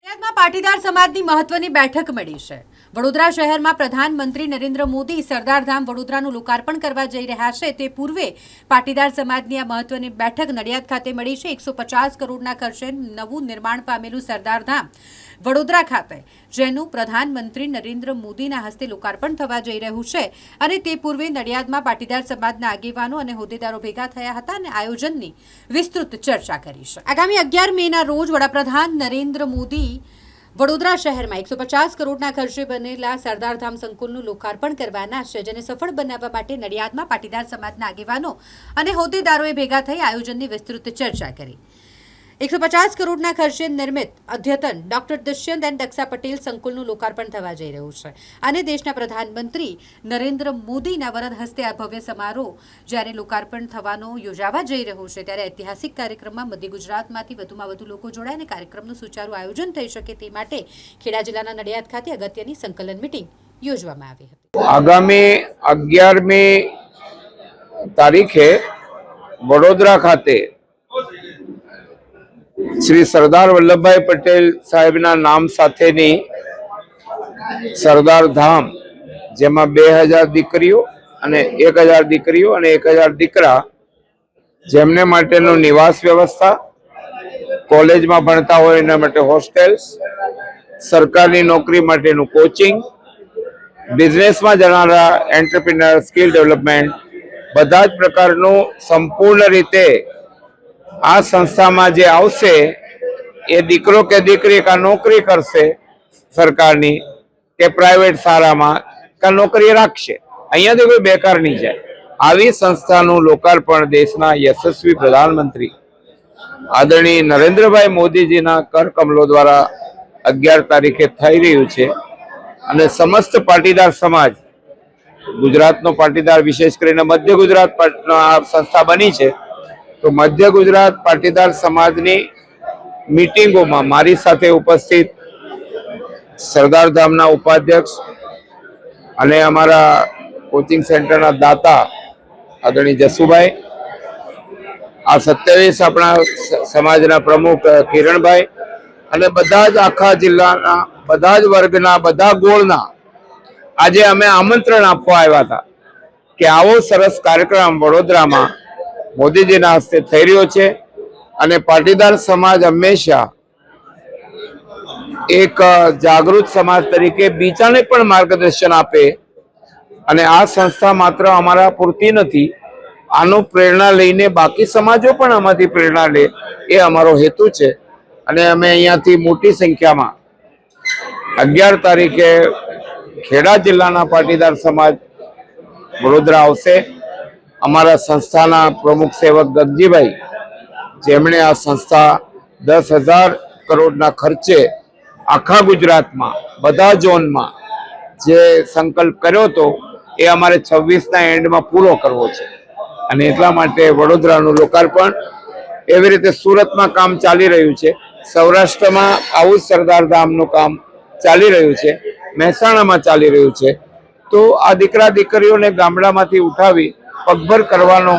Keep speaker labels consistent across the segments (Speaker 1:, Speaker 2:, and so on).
Speaker 1: નડિયાદમાં પાટીદાર સમાજની મહત્વની બેઠક મળી છે। વડોદરા શહેરમાં પ્રધાનમંત્રી નરેન્દ્ર મોદી સરદારધામ વડોદરાનું લોકાર્પણ કરવા જઈ રહ્યા છે। તે પૂર્વે પાટીદાર સમાજની આ મહત્વની બેઠક નડિયાદ ખાતે મળી છે। 150 કરોડના ખર્ચે નવું નિર્માણ પામેલું સરદારધામ વડોદરા ખાતે જેનું પ્રધાનમંત્રી નરેન્દ્ર મોદીના હસ્તે લોકાર્પણ થવા જઈ રહ્યું છે અને તે પૂર્વે નડિયાદમાં પાટીદાર સમાજના આગેવાનો અને હોદ્દેદારો ભેગા થયા હતા અને આયોજનની વિસ્તૃત ચર્ચા કરી છે। આગામી 11 મેના રોજ વડાપ્રધાન નરેન્દ્ર મોદી વડોદરા શહેરમાં 150 કરોડના ખર્ચે બનેલા સરદારધામ સંકુલનું લોકાર્પણ કરવાના છે, જેને સફળ બનાવવા માટે નડિયાદમાં પાટીદાર સમાજના આગેવાનો અને હોદ્દેદારોએ ભેગા થઈ આયોજનની વિસ્તૃત ચર્ચા કરી। 150 કરોડના ખર્ચે નિર્મિત અદ્યતન ડોક્ટર દુષ્યંત એન્ડ દક્ષા પટેલ સંકુલનું લોકાર્પણ થવા જઈ રહ્યું છે અને દેશના પ્રધાનમંત્રી નરેન્દ્ર મોદીના વરદ હસ્તે આ ભવ્ય સમારોહ જ્યારે લોકાર્પણ થવાનો યોજાવા જઈ રહ્યું છે ત્યારે ઐતિહાસિક કાર્યક્રમમાં મધ્ય ગુજરાતમાંથી વધુમાં વધુ લોકો જોડાય અને કાર્યક્રમનું સુચારું આયોજન થઈ શકે તે માટે ખેડા જિલ્લાના નડિયાદ ખાતે અગત્યની સંકલન મીટિંગ યોજવામાં આવી હતી।
Speaker 2: આગામી 11મી તારીખે વડોદરા ખાતે श्री सरदार वल्लभभाई पटेल साहेबना नाम साथेनी सरदार धाम जेमा 2000 दीकरीओ अने 1000 दीकरीओ अने 1000 दीकरा जेमने माटेनो निवास व्यवस्था, कॉलेज में भणता होय एना माटे होस्टेल्स, सरकारी नौकरी माटेनु कोचिंग, बिजनेस में जनारा एंटरप्रेन्योर स्किल डेवलपमेंट बधा ज प्रकारनु संपूर्ण रीते आ संस्था में जे आवशे ए दीकरो के दीकरी का नौकरी करशे सरकारनी के प्राइवेट शाला में का नौकरी राखशे। अहींयाथी कोई बेकार नहीं जाए। आवी संस्थानुं लोकार्पण देशना यशस्वी प्रधानमंत्री आदरणीय नरेन्द्रभाई मोदीजीना कर कमलो द्वारा 11 तारीखे थई रह्युं छे अने समस्त पाटीदार समाज गुजरातनो पाटीदार विशेष करीने मध्य गुजरात संस्था बनी छे तो मध्य गुजरात पाटीदार समाजनी मीटिंगों में मारी साथे उपस्थित सरदार धामना उपाध्यक्ष अने अमारा कोचिंग सेंटरना दाता आदरणीय जसुभाई, आ 27 अपना समाजना प्रमुख किरणभाई अने बधा ज आखा जिल्लाना बधा ज वर्गना बधा गोळना आजे अमे आमंत्रण आपवा आव्या हता के आवो सरस कार्यक्रम वडोदरामां मोदीजीना हस्ते थई रह्यो छे अने पाटीदार समाज हमेशा एक जागृत समाज तरीके बीजाने पण मार्गदर्शन आपे अने आ संस्था मात्र अमारा पूरती नथी, आनो प्रेरणा लईने बाकी समाजो पण आमांथी प्रेरणा ले ए अमारो हेतु छे। अने अमे अहींयाथी मोटी संख्यामां 11 तारीखे खेड़ा जिल्लाना पाटीदार समाज वडोदरा आवशे। अमारा संस्थाना प्रमुख सेवक गगजीभाई जेमणे आ संस्था 10,000 करोड़ना खर्चे आखा गुजरात में बधा जोन में जे संकल्प कर्यो तो ए अमारे 26 ना एंड में पूरो करवो छे अने एटला माटे वडोदरानुं लोकार्पण एवी रीते सूरत में काम चाली रह्युं छे, सौराष्ट्र में आवुं सरदार धामनुं काम चाली रह्युं छे, महेसाणा में चाली रह्युं छे। तो आ दीकरा दीकरीओने गामडामांथी उठावी पगभर करवानो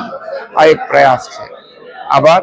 Speaker 2: आ एक प्रयास है। आभार।